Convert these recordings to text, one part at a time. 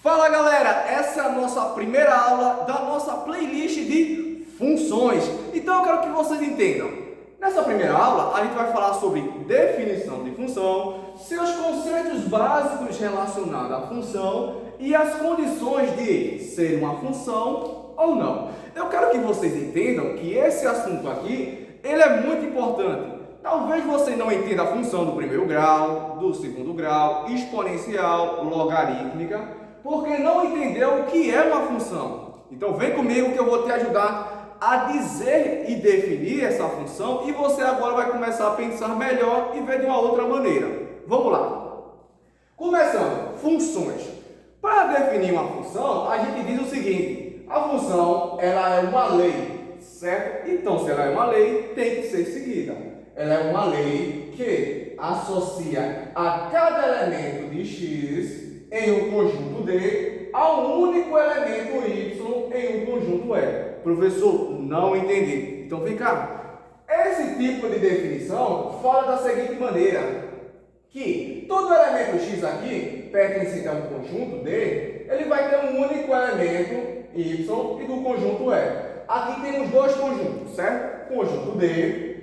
Fala galera, essa é a nossa primeira aula da nossa playlist de funções. Então eu quero que vocês entendam. Nessa primeira aula a gente vai falar sobre definição de função, seus conceitos básicos relacionados à função e as condições de ser uma função ou não. Eu quero que vocês entendam que esse assunto aqui, ele é muito importante. Talvez você não entenda a função do primeiro grau, do segundo grau, exponencial, logarítmica, porque não entendeu o que é uma função. Então vem comigo que eu vou te ajudar a dizer e definir essa função e você agora vai começar a pensar melhor e ver de uma outra maneira. Vamos lá. Começando, funções. Para definir uma função, a gente diz o seguinte: a função ela é uma lei, certo? Então, se ela é uma lei, tem que ser seguida. Ela é uma lei que associa a cada elemento de x em um conjunto D a um único elemento y em um conjunto E. Professor, não entendi. Então vem cá. Esse tipo de definição fala da seguinte maneira: que todo elemento x aqui, pertencente a um conjunto D, ele vai ter um único elemento y e do conjunto E. Aqui temos dois conjuntos, certo? O conjunto D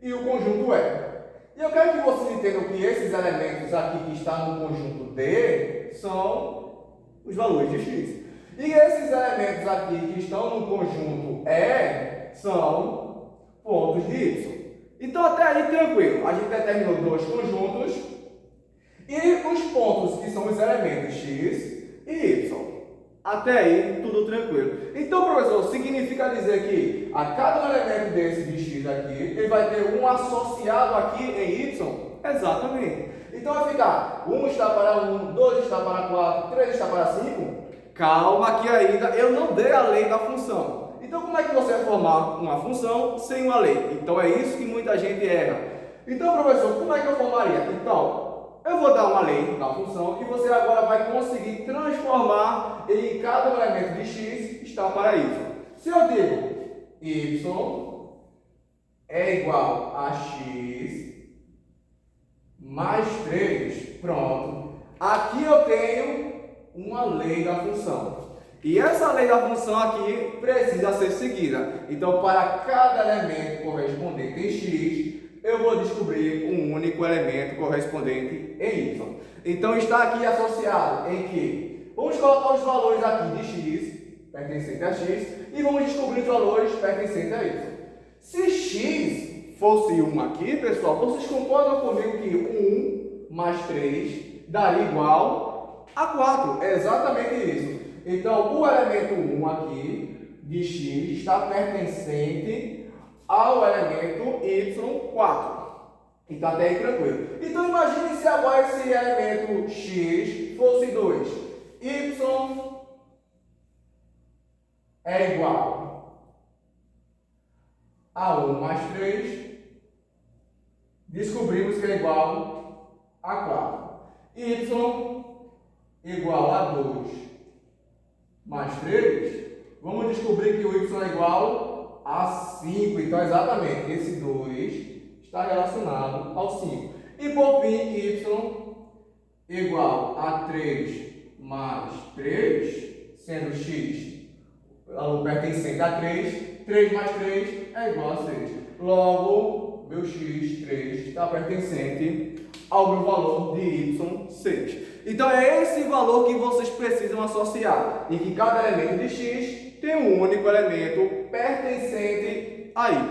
e o conjunto E. E eu quero que vocês entendam que esses elementos aqui que estão no conjunto D são os valores de x. E esses elementos aqui que estão no conjunto E são pontos de y. Então até aí tranquilo. A gente determinou dois conjuntos e os pontos que são os elementos x e y. Até aí, tudo tranquilo. Então, professor, significa dizer que a cada elemento desse de x aqui, ele vai ter um associado aqui em y? Exatamente. Então, vai ficar 1 está para 1, 2 está para 4, 3 está para 5. Calma que ainda eu não dei a lei da função. Então, como é que você vai formar uma função sem uma lei? Então, é isso que muita gente erra. Então, professor, como é que eu formaria? Então, eu vou dar uma lei na função e você agora vai conseguir transformar em cada elemento de x está para y. Se eu digo y é igual a x mais 3, pronto. Aqui eu tenho uma lei da função. E essa lei da função aqui precisa ser seguida. Então, para cada elemento correspondente em x, eu vou descobrir um único elemento correspondente em y. Então, está aqui associado em que vamos colocar os valores aqui de x, pertencente a x, e vamos descobrir os valores pertencentes a y. Se x fosse 1 aqui, pessoal, vocês concordam comigo que 1 mais 3 daria igual a 4? É exatamente isso. Então, o elemento 1 aqui de x está pertencente ao elemento y4. Então, até aí tranquilo. Então, imagine se agora esse elemento x fosse 2. Y é igual a 1 mais 3. Descobrimos que é igual a 4. Y igual a 2 mais 3. Vamos descobrir que o y é igual a 5. Então, exatamente, esse 2 está relacionado ao 5. E, por fim, y igual a 3 mais 3, sendo x pertencente a 3. 3 mais 3 é igual a 6. Logo, meu x3 está pertencente ao meu valor de y6. Então, é esse valor que vocês precisam associar, em que cada elemento de x tem um único elemento pertencente a y.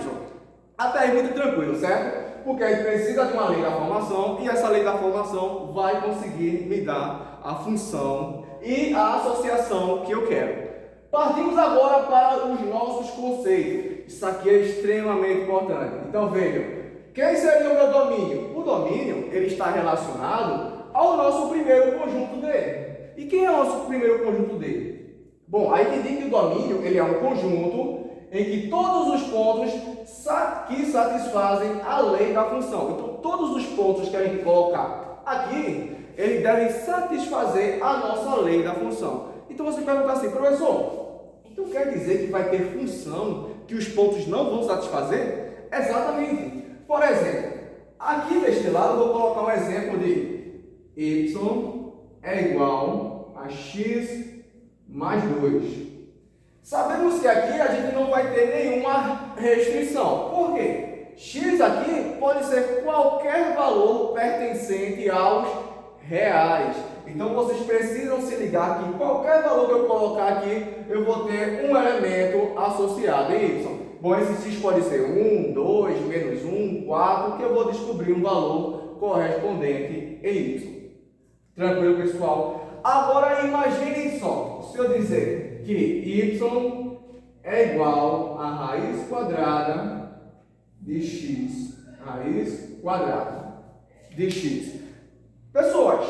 Até aí muito tranquilo, certo? Porque a gente precisa de uma lei da formação e essa lei da formação vai conseguir me dar a função e a associação que eu quero. Partimos agora para os nossos conceitos. Isso aqui é extremamente importante. Então vejam, quem seria o meu domínio? O domínio ele está relacionado ao nosso primeiro conjunto D. E quem é o nosso primeiro conjunto D? Bom, aí tem que o domínio ele é um conjunto em que todos os pontos que satisfazem a lei da função. Então, todos os pontos que a gente colocar aqui, eles devem satisfazer a nossa lei da função. Então, você pergunta assim, professor, então quer dizer que vai ter função que os pontos não vão satisfazer? Exatamente. Por exemplo, aqui deste lado eu vou colocar um exemplo de y é igual a x mais 2. Sabemos que aqui a gente não vai ter nenhuma restrição. Por quê? X aqui pode ser qualquer valor pertencente aos reais. Então vocês precisam se ligar que qualquer valor que eu colocar aqui, eu vou ter um elemento associado em y. Bom, esse x pode ser 1, 2, menos 1, 4, que eu vou descobrir um valor correspondente em y. Tranquilo, pessoal? Agora imaginem só, se eu dizer que y é igual a raiz quadrada de x, raiz quadrada de x. Pessoas,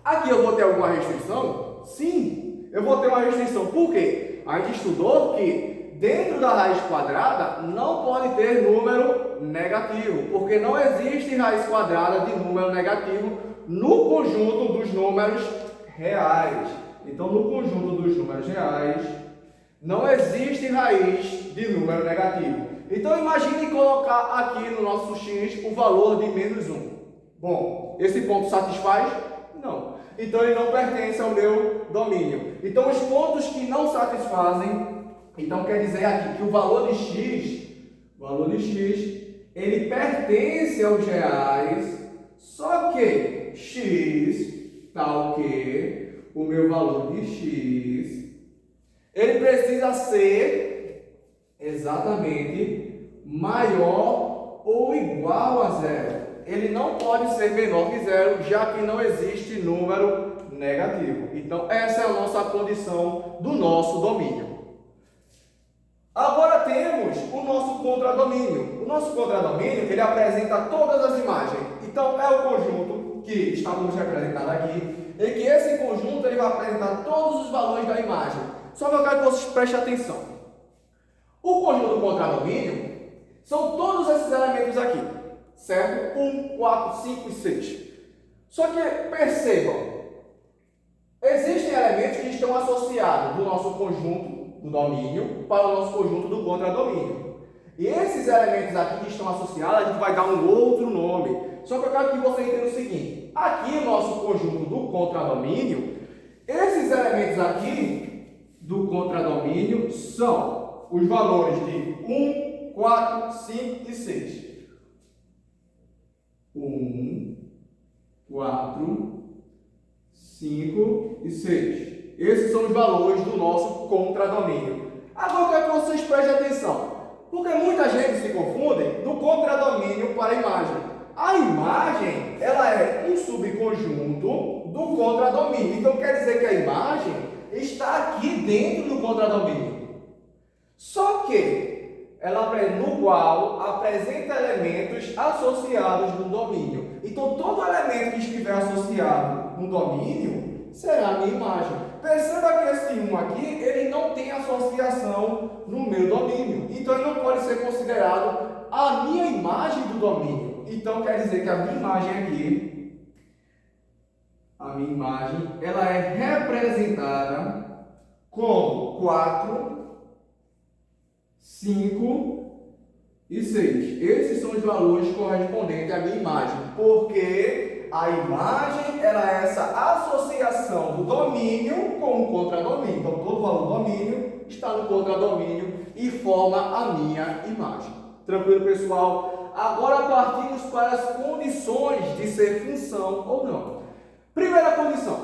aqui eu vou ter alguma restrição? Sim, eu vou ter uma restrição. Por quê? A gente estudou que dentro da raiz quadrada não pode ter número negativo, porque não existe raiz quadrada de número negativo no conjunto dos números reais. Então, no conjunto dos números reais, não existe raiz de número negativo. Então, imagine colocar aqui no nosso x o valor de menos 1. Bom, esse ponto satisfaz? Não. Então, ele não pertence ao meu domínio. Então, os pontos que não satisfazem, então quer dizer aqui que o valor de x, ele pertence aos reais, só que x, tal que o meu valor de x, ele precisa ser exatamente maior ou igual a zero. Ele não pode ser menor que zero, já que não existe número negativo. Então, essa é a nossa condição do nosso domínio. Agora temos o nosso contradomínio. O nosso contradomínio, ele apresenta todas as imagens. Então, é o conjunto que estávamos representando aqui, e que esse conjunto ele vai apresentar todos os valores da imagem. Só que eu quero que vocês prestem atenção. O conjunto do contradomínio são todos esses elementos aqui, certo? 1, 4, 5 e 6. Só que percebam, existem elementos que estão associados do nosso conjunto do domínio para o nosso conjunto do contradomínio. E esses elementos aqui que estão associados, a gente vai dar um outro nome. Só que eu quero que você entenda o seguinte: aqui o nosso conjunto do contradomínio, esses elementos aqui do contradomínio são os valores de 1, 4, 5 e 6. 1, 4, 5 e 6. Esses são os valores do nosso contradomínio. Agora eu quero que vocês prestem atenção, porque muita gente se confunde do contradomínio para a imagem. A imagem, ela é um subconjunto do contradomínio. Então quer dizer que a imagem está aqui dentro do contradomínio. Só que ela, no qual apresenta elementos associados no domínio. Então todo elemento que estiver associado no domínio será a minha imagem. Perceba que esse 1 aqui, ele não tem associação no meu domínio. Então ele não pode ser considerado a minha imagem do domínio. Então quer dizer que a minha imagem aqui, ela é representada como 4, 5 e 6. Esses são os valores correspondentes à minha imagem, porque a imagem ela é essa associação do domínio com o contradomínio. Então todo valor do domínio está no contradomínio e forma a minha imagem. Tranquilo, pessoal? Agora partimos para as condições de ser função ou não. Primeira condição: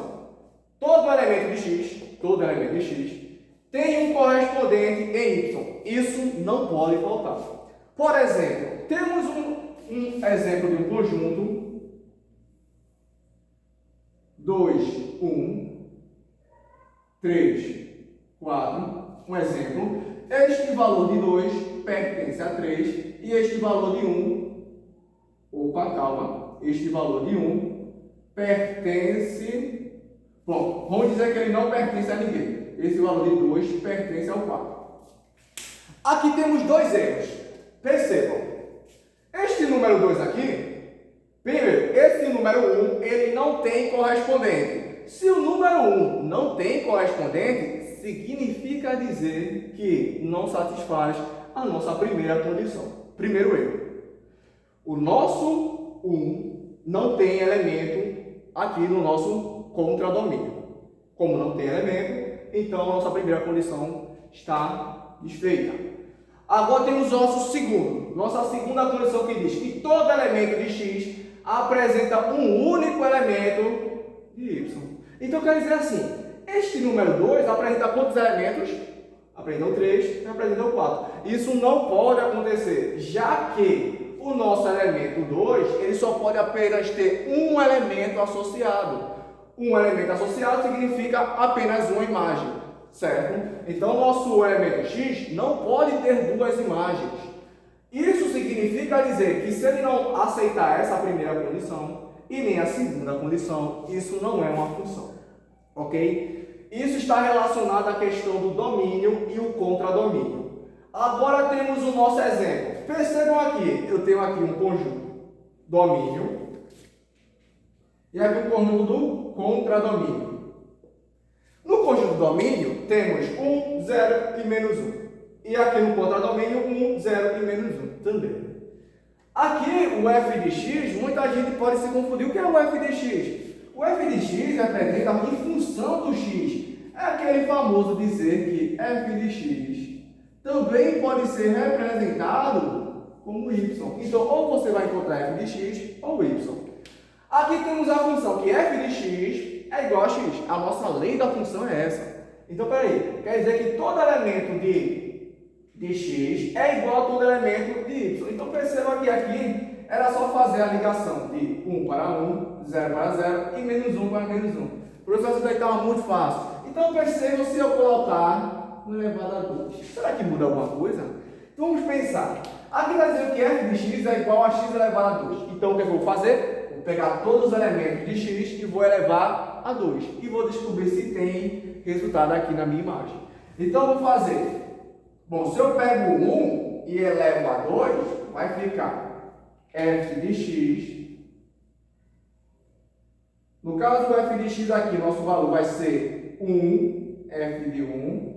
todo elemento de x tem um correspondente em y. Isso não pode faltar. Por exemplo, temos um exemplo de um conjunto 2, 1, 3, 4. Um exemplo: este valor de 2 pertence a 3 e este valor de 1, este valor de 1 pertence, pronto, vamos dizer que ele não pertence a ninguém. Esse valor de 2 pertence ao 4. Aqui temos dois erros. Percebam, este número 2 aqui, primeiro, esse número 1, ele não tem correspondente. Se o número 1 não tem correspondente, significa dizer que não satisfaz a nossa primeira condição. Primeiro erro: o nosso 1 não tem elemento aqui no nosso contradomínio. Como não tem elemento, então a nossa primeira condição está desfeita. Agora temos nossa segunda condição que diz que todo elemento de x apresenta um único elemento de y. Então quer dizer assim, este número 2 apresenta quantos elementos? Apresentam 3 e apresentam 4. Isso não pode acontecer, já que o nosso elemento 2, ele só pode apenas ter um elemento associado. Um elemento associado significa apenas uma imagem, certo? Então, nosso elemento x não pode ter duas imagens. Isso significa dizer que se ele não aceitar essa primeira condição e nem a segunda condição, isso não é uma função, ok? Isso está relacionado à questão do domínio e o contradomínio. Agora temos o nosso exemplo. Percebam aqui, eu tenho aqui um conjunto domínio e aqui um conjunto do contradomínio. No conjunto domínio, temos 1, 0 e menos 1. E aqui no contradomínio, 1, 0 e menos 1 também. Aqui, o f de x, muita gente pode se confundir. O que é o f de x? O f de x representa em função do x. É aquele famoso dizer que f de x também pode ser representado como y. Então, ou você vai encontrar f de x ou y. Aqui temos a função que f de x é igual a x. A nossa lei da função é essa. Então, peraí, quer dizer que todo elemento de x é igual a todo elemento de y. Então, perceba que aqui era só fazer a ligação de 1 para 1, 0 para 0 e menos 1 para menos 1. Professor, isso daí estava muito fácil. Então, perceba se eu colocar no elevado a 2. Será que muda alguma coisa? Então, vamos pensar. Aqui está dizendo que f de x é igual a x elevado a 2. Então, o que eu vou fazer? Vou pegar todos os elementos de x e vou elevar a 2. E vou descobrir se tem resultado aqui na minha imagem. Então, eu vou fazer. Bom, se eu pego 1 e elevo a 2, vai ficar f de x. No caso do f de x aqui, nosso valor vai ser 1, f de 1,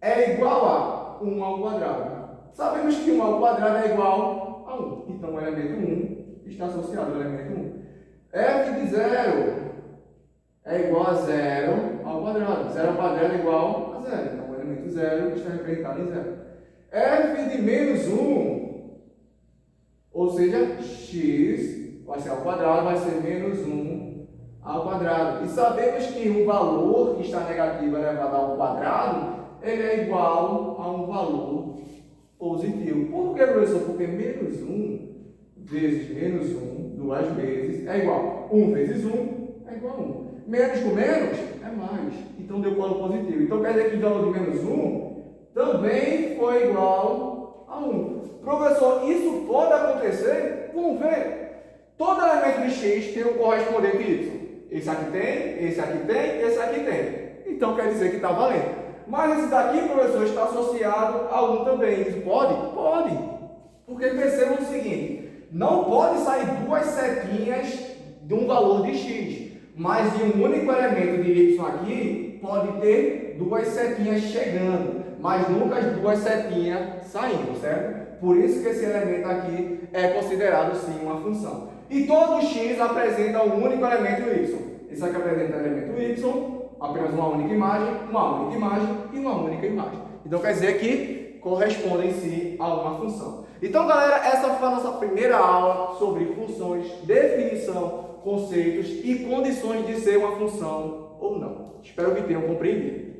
é igual a 1 ao quadrado. Sabemos que 1 ao quadrado é igual a 1. Então, o elemento 1 está associado ao elemento 1. f de 0 é igual a 0 ao quadrado. 0 ao quadrado é igual a 0. Então, o elemento 0 está representado em 0. f de menos 1, ou seja, x vai ser ao quadrado, vai ser menos 1 ao quadrado. E sabemos que o valor que está negativo elevado ao quadrado, ele é igual a um valor positivo. Por que, professor? Porque menos 1 vezes menos 1, duas vezes, é igual. 1 vezes 1 é igual a 1. Menos com menos é mais. Então, deu valor positivo. Então, quer dizer que o valor de menos 1 também foi igual a 1. Professor, isso pode acontecer? Vamos ver. Todo elemento de x tem um correspondente y. Esse aqui tem, esse aqui tem, esse aqui tem. Então, quer dizer que está valendo. Mas esse daqui, professor, está associado a 1 também. Isso pode? Pode. Porque percebam o seguinte, não pode sair duas setinhas de um valor de x. Mas de um único elemento de y aqui, pode ter duas setinhas chegando. Mas nunca as duas setinhas saindo, certo? Por isso que esse elemento aqui é considerado sim uma função. E todo x apresenta um único elemento y. Esse aqui apresenta o elemento y, apenas uma única imagem e uma única imagem. Então quer dizer que correspondem sim a uma função. Então, galera, essa foi a nossa primeira aula sobre funções, definição, conceitos e condições de ser uma função ou não. Espero que tenham compreendido.